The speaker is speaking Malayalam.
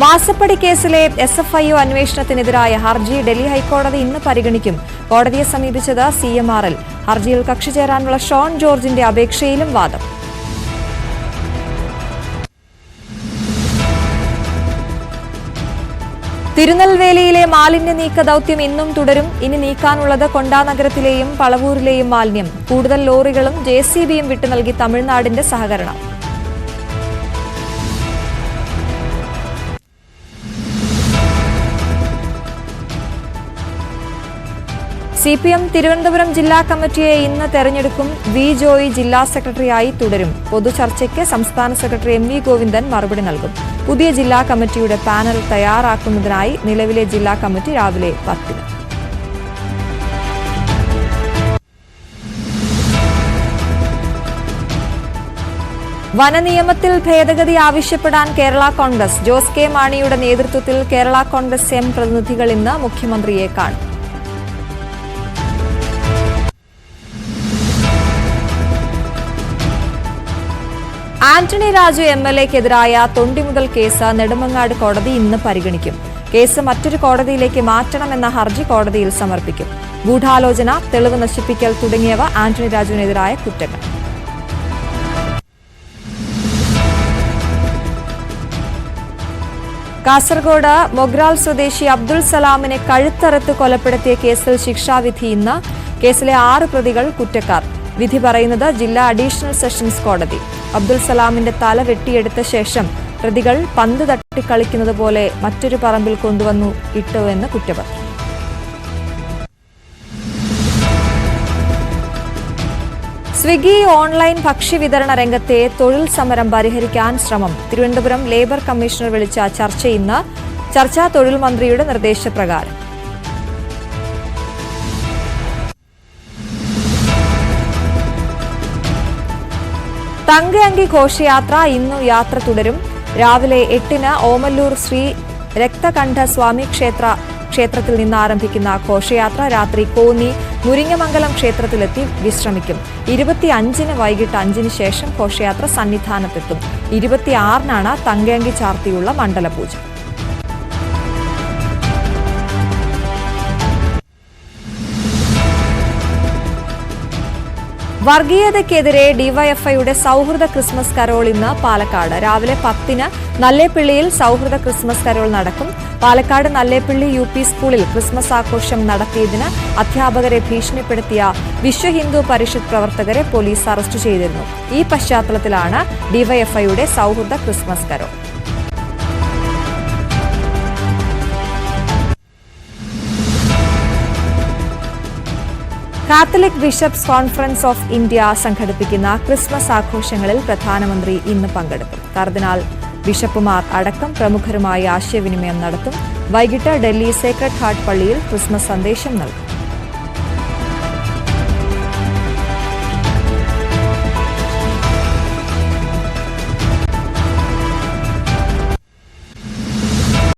മാസപ്പടി കേസിലെ SFIO അന്വേഷണത്തിനെതിരായ ഹർജി ഡൽഹി ഹൈക്കോടതി ഇന്ന് പരിഗണിക്കും. കോടതിയെ സമീപിച്ചത് CMRL. ഹർജിയിൽ കക്ഷി ചേരാനുള്ള ഷോൺ ജോർജിന്റെ അപേക്ഷയിലും വാദം. തിരുനെൽവേലിയിലെ മാലിന്യ നീക്ക ദൌത്യം ഇന്നും തുടരും. ഇനി നീക്കാനുള്ളത് കൊണ്ടാനഗരത്തിലെയും പളവൂരിലെയും മാലിന്യം. കൂടുതൽ ലോറികളും JCBയും വിട്ടു നൽകി തമിഴ്നാടിന്റെ സഹകരണം. CPM തിരുവനന്തപുരം ജില്ലാ കമ്മിറ്റിയെ ഇന്ന് തെരഞ്ഞെടുക്കും. V. ജോയി ജില്ലാ സെക്രട്ടറിയായി തുടരും. പൊതുചർച്ചയ്ക്ക് സംസ്ഥാന സെക്രട്ടറി MV ഗോവിന്ദൻ മറുപടി നൽകും. പുതിയ ജില്ലാ കമ്മിറ്റിയുടെ പാനൽ തയ്യാറാക്കുന്നതിനായി നിലവിലെ ജില്ലാ കമ്മിറ്റി രാവിലെ 10-ന്. വനനിയമത്തിൽ ഭേദഗതി ആവശ്യപ്പെടാൻ കേരള കോൺഗ്രസ്. ജോസ് കെ മാണിയുടെ നേതൃത്വത്തിൽ കേരള കോൺഗ്രസ് M പ്രതിനിധികൾ ഇന്ന് മുഖ്യമന്ത്രിയെ കാണും. ആന്റണി രാജു MLAക്കെതിരായ തൊണ്ടിമുതൽ കേസ് നെടുമങ്ങാട് കോടതി ഇന്ന് പരിഗണിക്കും. കേസ് മറ്റൊരു കോടതിയിലേക്ക് മാറ്റണമെന്ന ഹർജി കോടതിയിൽ സമർപ്പിക്കും. ഗൂഢാലോചന, തെളിവ് നശിപ്പിക്കൽ തുടങ്ങിയവ ആന്റണി രാജുവിനെതിരായ കുറ്റങ്ങൾ. കാസർഗോഡ് മൊഗ്രാൽ സ്വദേശി അബ്ദുൾ സലാമിനെ കഴുത്തറുത്ത് കൊലപ്പെടുത്തിയ കേസിൽ ശിക്ഷാവിധി ഇന്ന്. കേസിലെ 6 പ്രതികൾ കുറ്റക്കാർ. വിധി പറയുന്നത് ജില്ലാ അഡീഷണൽ സെഷൻസ് കോടതി. അബ്ദുൾ സലാമിന്റെ തല വെട്ടിയെടുത്ത ശേഷം പ്രതികൾ പന്ത് തട്ടിക്കളിക്കുന്നത് പോലെ മറ്റൊരു പറമ്പിൽ കൊണ്ടുവന്നു ഇട്ടുവെന്ന് കുറ്റപത്രം. സ്വിഗ്ഗി ഓൺലൈൻ ഭക്ഷ്യവിതരണ രംഗത്തെ തൊഴിൽ സമരം പരിഹരിക്കാൻ ശ്രമം. തിരുവനന്തപുരം ലേബർ കമ്മീഷണർ വിളിച്ച ചർച്ച ഇന്ന്. ചർച്ച തൊഴിൽ മന്ത്രിയുടെ നിർദ്ദേശപ്രകാരം. തങ്കയങ്കി ഘോഷയാത്ര ഇന്നു യാത്ര തുടരും. രാവിലെ 8-ന് ഓമല്ലൂർ ശ്രീ രക്തകണ്ഠ സ്വാമി ക്ഷേത്രത്തിൽ നിന്ന് ആരംഭിക്കുന്ന ഘോഷയാത്ര രാത്രി കോന്നി മുരിങ്ങമംഗലം ക്ഷേത്രത്തിലെത്തി വിശ്രമിക്കും. 25-ന് വൈകിട്ട് 5-ന് ശേഷം ഘോഷയാത്ര സന്നിധാനത്തെത്തും. 26-നാണ് തങ്കയങ്കി ചാർത്തിയുള്ള മണ്ഡലപൂജ. വർഗീയതയ്ക്കെതിരെ ഡിവൈഎഫ്ഐയുടെ സൗഹൃദ ക്രിസ്മസ് കരോൾ ഇന്ന് പാലക്കാട്. രാവിലെ 10-ന് നല്ലേപ്പിള്ളിയിൽ സൗഹൃദ ക്രിസ്മസ് കരോൾ നടക്കും. പാലക്കാട് നല്ലേപ്പിള്ളി UP സ്കൂളിൽ ക്രിസ്മസ് ആഘോഷം നടത്തിയതിന് അധ്യാപകരെ ഭീഷണിപ്പെടുത്തിയ വിശ്വ ഹിന്ദു പരിഷത്ത് പ്രവർത്തകരെ പോലീസ് അറസ്റ്റ് ചെയ്തിരുന്നു. ഈ പശ്ചാത്തലത്തിലാണ് ഡിവൈഎഫ്ഐയുടെ സൗഹൃദ Christmas Carol. Catholic bishops conference of India സംഘടിപ്പിക്കുന്ന ക്രിസ്മസ് ആഘോഷങ്ങളിൽ പ്രധാനമന്ത്രി ഇന്ന് പങ്കെടുക്കും. കർദിനാൾ ബിഷപ്പുമാർ അടക്കം പ്രമുഖരുമായി ആശയവിനിമയം നടത്തും. വൈകിട്ട് ഡൽഹി സേക്രഡ് ഹാർട്ട് പള്ളിയിൽ ക്രിസ്മസ് സന്ദേശം നൽകും.